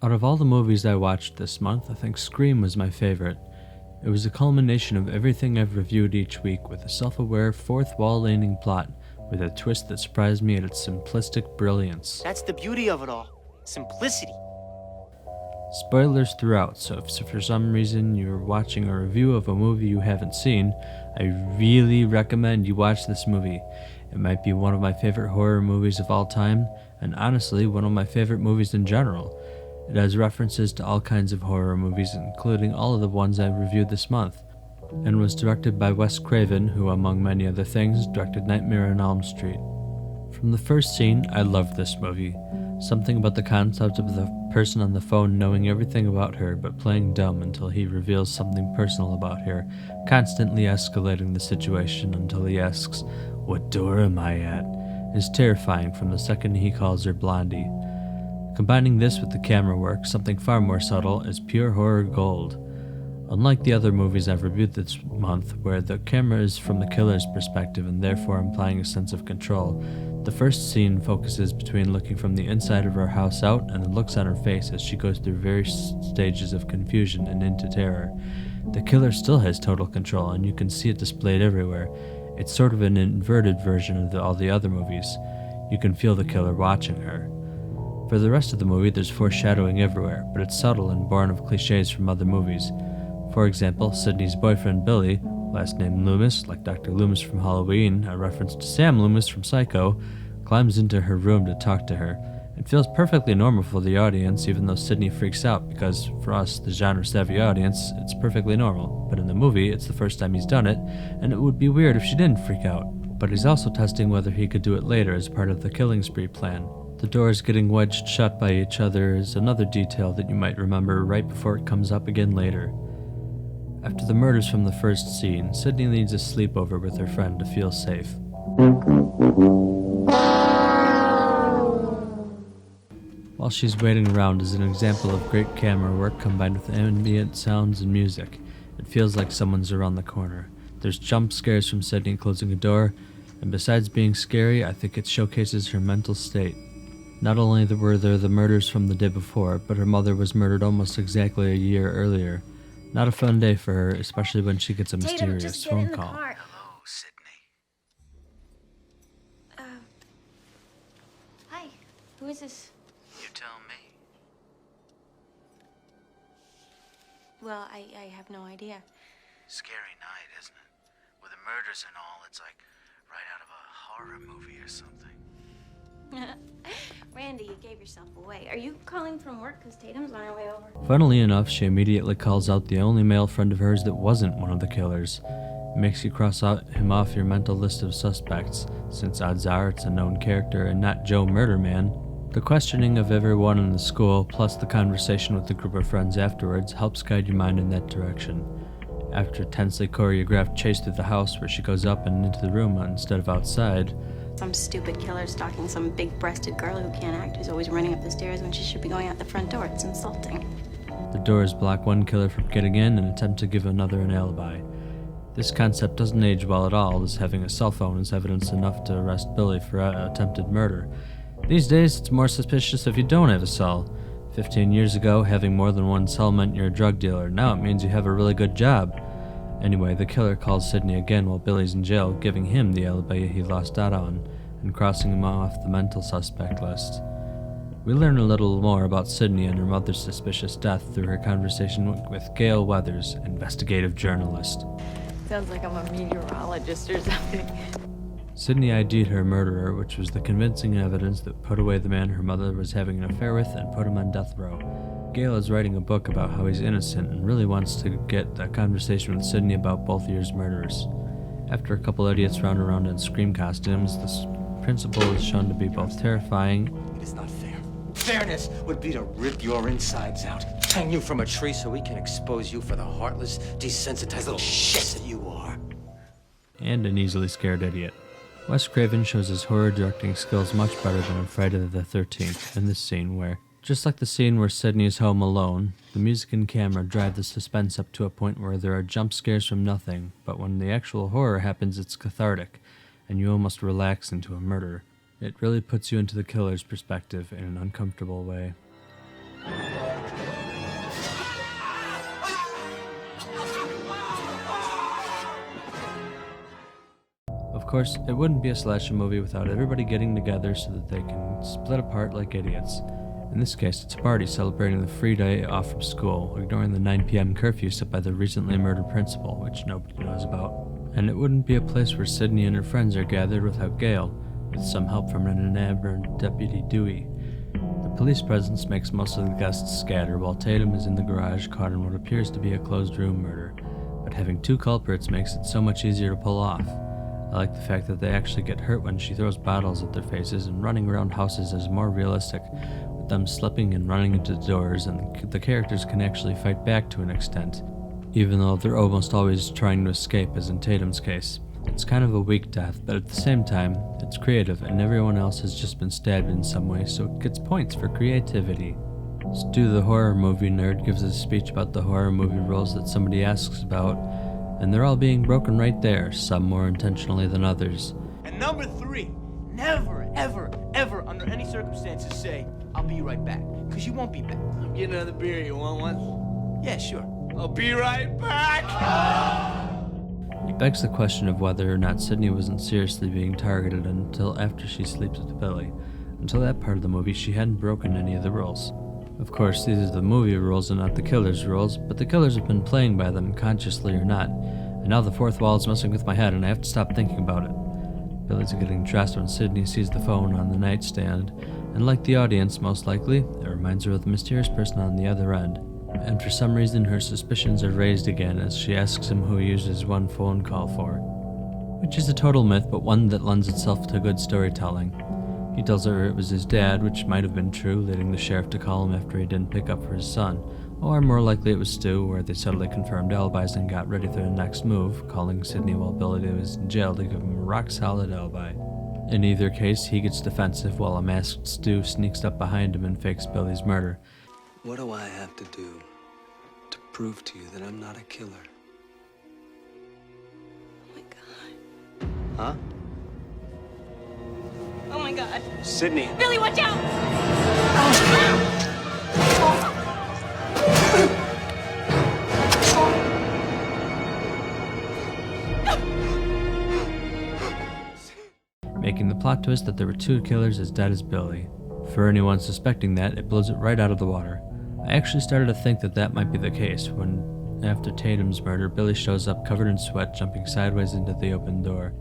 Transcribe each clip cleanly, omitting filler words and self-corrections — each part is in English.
Out of all the movies I watched this month, I think Scream was my favorite. It was a culmination of everything I've reviewed each week, with a self-aware, fourth-wall-leaning plot, with a twist that surprised me at its simplistic brilliance. That's the beauty of it all. Simplicity. Spoilers throughout, so if for some reason you're watching a review of a movie you haven't seen, I really recommend you watch this movie. It might be one of my favorite horror movies of all time, and honestly, one of my favorite movies in general. It has references to all kinds of horror movies, including all of the ones I reviewed this month, and was directed by Wes Craven, who, among many other things, directed Nightmare on Elm Street. From the first scene, I loved this movie. Something about the concept of the person on the phone knowing everything about her but playing dumb until he reveals something personal about her, constantly escalating the situation until he asks, "What door am I at?" is terrifying from the second he calls her Blondie. Combining this with the camera work, something far more subtle, is pure horror gold. Unlike the other movies I've reviewed this month, where the camera is from the killer's perspective and therefore implying a sense of control, the first scene focuses between looking from the inside of her house out and the looks on her face as she goes through various stages of confusion and into terror. The killer still has total control, and you can see it displayed everywhere. It's sort of an inverted version of all the other movies. You can feel the killer watching her. For the rest of the movie, there's foreshadowing everywhere, but it's subtle and born of cliches from other movies. For example, Sydney's boyfriend Billy, last name Loomis, like Dr. Loomis from Halloween, a reference to Sam Loomis from Psycho, climbs into her room to talk to her. It feels perfectly normal for the audience, even though Sydney freaks out, because for us, the genre-savvy audience, it's perfectly normal. But in the movie, it's the first time he's done it, and it would be weird if she didn't freak out. But he's also testing whether he could do it later as part of the killing spree plan. The doors getting wedged shut by each other is another detail that you might remember right before it comes up again later. After the murders from the first scene, Sydney needs a sleepover with her friend to feel safe. While she's waiting around is an example of great camera work combined with ambient sounds and music. It feels like someone's around the corner. There's jump scares from Sydney closing a door, and besides being scary, I think it showcases her mental state. Not only were there the murders from the day before, but her mother was murdered almost exactly a year earlier. Not a fun day for her, especially when she gets a mysterious phone call. Hello, Sydney. Hi. Who is this? You tell me. Well, I have no idea. Scary night, isn't it? With the murders and all, it's like right out of a horror movie or something. Randy, you gave yourself away. Are you calling from work? Because Tatum's on her way over. Funnily enough, she immediately calls out the only male friend of hers that wasn't one of the killers. It makes you cross him off your mental list of suspects, since odds are it's a known character and not Joe Murderman. The questioning of everyone in the school, plus the conversation with the group of friends afterwards, helps guide your mind in that direction. After a tensely choreographed chase through the house where she goes up and into the room instead of outside, Some stupid killer stalking some big-breasted girl who can't act, who's always running up the stairs when she should be going out the front door. It's insulting. the doors block one killer from getting in and attempt to give another an alibi. This concept doesn't age well at all, as having a cell phone is evidence enough to arrest Billy for attempted murder. These days, it's more suspicious if you don't have a cell. 15 years ago, having more than one cell meant you're a drug dealer. Now it means you have a really good job. Anyway, the killer calls Sydney again while Billy's in jail, giving him the alibi he lost out on, and crossing him off the mental suspect list. We learn a little more about Sydney and her mother's suspicious death through her conversation with Gail Weathers, investigative journalist. Sounds like I'm a meteorologist or something. Sydney ID'd her murderer, which was the convincing evidence that put away the man her mother was having an affair with and put him on death row. Gail is writing a book about how he's innocent and really wants to get a conversation with Sydney about both years' murders. After a couple idiots round around in scream costumes, the principal is shown to be both terrifying. It is not fair. Fairness would be to rip your insides out, hang you from a tree so we can expose you for the heartless, desensitized little shits that you are. And an easily scared idiot. Wes Craven shows his horror directing skills much better than in Friday the 13th in this scene where, just like the scene where Sydney is home alone, the music and camera drive the suspense up to a point where there are jump scares from nothing, but when the actual horror happens it's cathartic, and you almost relax into a murder. It really puts you into the killer's perspective in an uncomfortable way. course, it wouldn't be a slasher movie without everybody getting together so that they can split apart like idiots. In this case, it's a party celebrating the free day off from school, ignoring the 9 p.m. curfew set by the recently murdered principal, which nobody knows about. And it wouldn't be a place where Sydney and her friends are gathered without Gale, with some help from an enamored Deputy Dewey. The police presence makes most of the guests scatter, while Tatum is in the garage caught in what appears to be a closed-room murder. But having two culprits makes it so much easier to pull off. I like the fact that they actually get hurt when she throws bottles at their faces, and running around houses is more realistic, with them slipping and running into doors, and the characters can actually fight back to an extent, even though they're almost always trying to escape, as in Tatum's case. It's kind of a weak death, but at the same time, it's creative, and everyone else has just been stabbed in some way, so it gets points for creativity. Stu, the horror movie nerd, gives a speech about the horror movie rules that somebody asks about, and they're all being broken right there, some more intentionally than others. And number 3, never, ever, ever, under any circumstances say, I'll be right back. Because you won't be back. I'm getting another beer. You want one? Yeah, sure. I'll be right back! It begs the question of whether or not Sydney wasn't seriously being targeted until after she sleeps with Billy. Until that part of the movie, she hadn't broken any of the rules. Of course, these are the movie rules and not the killer's rules, but the killers have been playing by them, consciously or not. And now the fourth wall is messing with my head, and I have to stop thinking about it. Billy's getting dressed when Sydney sees the phone on the nightstand, and like the audience, most likely, it reminds her of the mysterious person on the other end. And for some reason, her suspicions are raised again as she asks him who he uses one phone call for. Which is a total myth, but one that lends itself to good storytelling. He tells her it was his dad, which might have been true, leading the sheriff to call him after he didn't pick up for his son. Or more likely it was Stu, where they subtly confirmed alibis and got ready for their next move, calling Sydney while Billy was in jail to give him a rock-solid alibi. In either case, he gets defensive while a masked Stu sneaks up behind him and fakes Billy's murder. What do I have to do to prove to you that I'm not a killer? Oh my God. Huh? Oh my God. Sydney. Billy, watch out! Making the plot twist that there were two killers as dead as Billy. For anyone suspecting that, it blows it right out of the water. I actually started to think that that might be the case when, after Tatum's murder, Billy shows up covered in sweat, jumping sideways into the open door.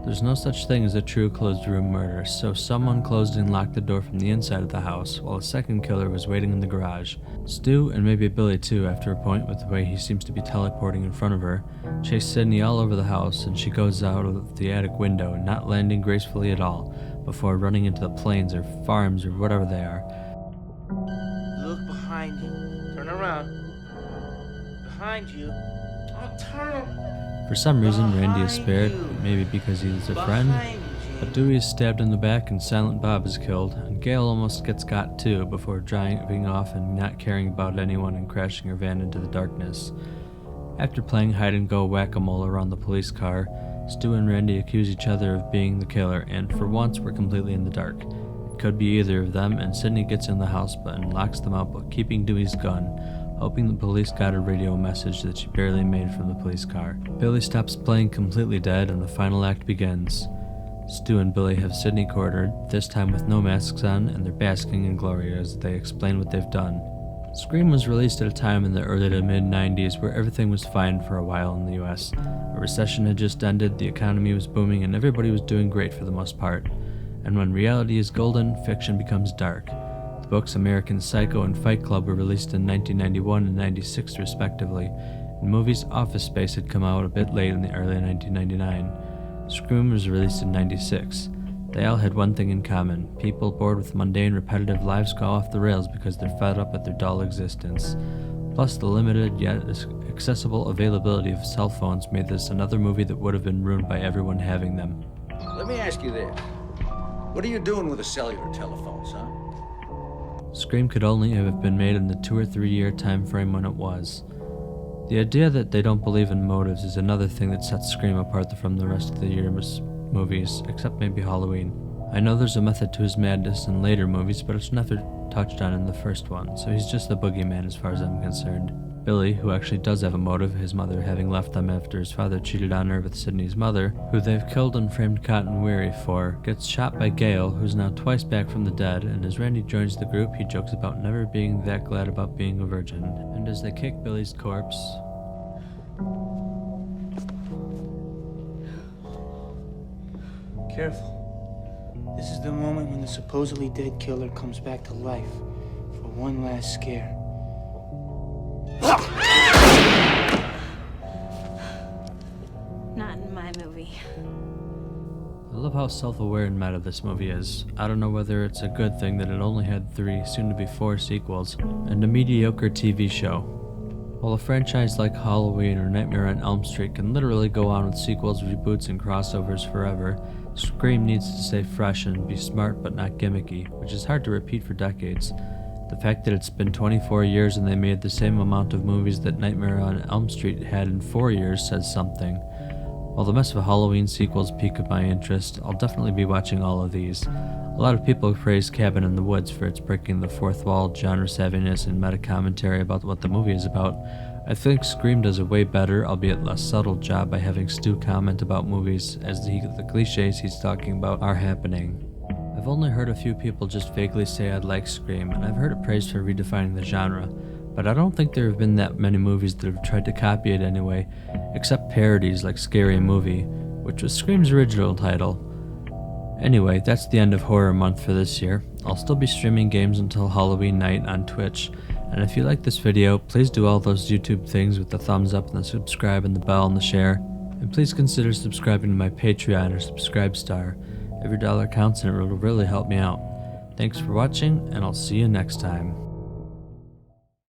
There's no such thing as a true closed-room murder, so someone closed and locked the door from the inside of the house, while a second killer was waiting in the garage. Stu, and maybe Billy too after a point with the way he seems to be teleporting in front of her, chase Sydney all over the house, and she goes out of the attic window, not landing gracefully at all, before running into the plains or farms or whatever they are. Look behind you. Turn around. Behind you. Oh, turn. For some reason, Randy is spared, maybe because he's a friend, but Dewey is stabbed in the back and Silent Bob is killed, and Gale almost gets got too before driving off and not caring about anyone and crashing her van into the darkness. After playing hide-and-go whack-a-mole around the police car, Stu and Randy accuse each other of being the killer, and for once we're completely in the dark. It could be either of them, and Sydney gets in the house and locks them out, but keeping Dewey's gun, hoping the police got a radio message that she barely made from the police car. Billy stops playing completely dead, and the final act begins. Stu and Billy have Sydney cornered, this time with no masks on, and they're basking in glory as they explain what they've done. Scream was released at a time in the early to mid-90s where everything was fine for a while in the US. A recession had just ended, the economy was booming, and everybody was doing great for the most part. And when reality is golden, fiction becomes dark. The books American Psycho and Fight Club were released in 1991 and 96 respectively, and movies Office Space had come out a bit late in the early 1999. Scream was released in 96. They all had one thing in common. People bored with mundane, repetitive lives go off the rails because they're fed up with their dull existence. Plus, the limited yet accessible availability of cell phones made this another movie that would have been ruined by everyone having them. Let me ask you this. What are you doing with the cellular telephones, huh? Scream could only have been made in the 2 or 3 year time frame when it was. The idea that they don't believe in motives is another thing that sets Scream apart from the rest of the year's movies, except maybe Halloween. I know there's a method to his madness in later movies, but it's never touched on in the first one, so he's just the boogeyman as far as I'm concerned. Billy, who actually does have a motive, his mother having left them after his father cheated on her with Sydney's mother, who they've killed and framed Cotton Weary for, gets shot by Gale, who's now twice back from the dead, and as Randy joins the group, he jokes about never being that glad about being a virgin. And as they kick Billy's corpse, Careful. This is the moment when the supposedly dead killer comes back to life for one last scare. Not in my movie. I love how self-aware and meta this movie is. I don't know whether it's a good thing that it only had 3, soon to be 4 sequels, and a mediocre TV show. While a franchise like Halloween or Nightmare on Elm Street can literally go on with sequels, reboots, and crossovers forever, Scream needs to stay fresh and be smart but not gimmicky, which is hard to repeat for decades. The fact that it's been 24 years and they made the same amount of movies that Nightmare on Elm Street had in 4 years says something. While the mess of Halloween sequels pique my interest, I'll definitely be watching all of these. A lot of people praise Cabin in the Woods for its breaking the fourth wall, genre savviness, and meta-commentary about what the movie is about. I think Scream does a way better, albeit less subtle, job by having Stu comment about movies as the cliches he's talking about are happening. I've only heard a few people just vaguely say I'd like Scream, and I've heard it praised for redefining the genre, but I don't think there have been that many movies that have tried to copy it anyway, except parodies like Scary Movie, which was Scream's original title. Anyway, that's the end of Horror Month for this year. I'll still be streaming games until Halloween night on Twitch, and if you like this video, please do all those YouTube things with the thumbs up and the subscribe and the bell and the share, and please consider subscribing to my Patreon or Subscribestar. Every dollar counts and it will really help me out. Thanks for watching, and I'll see you next time.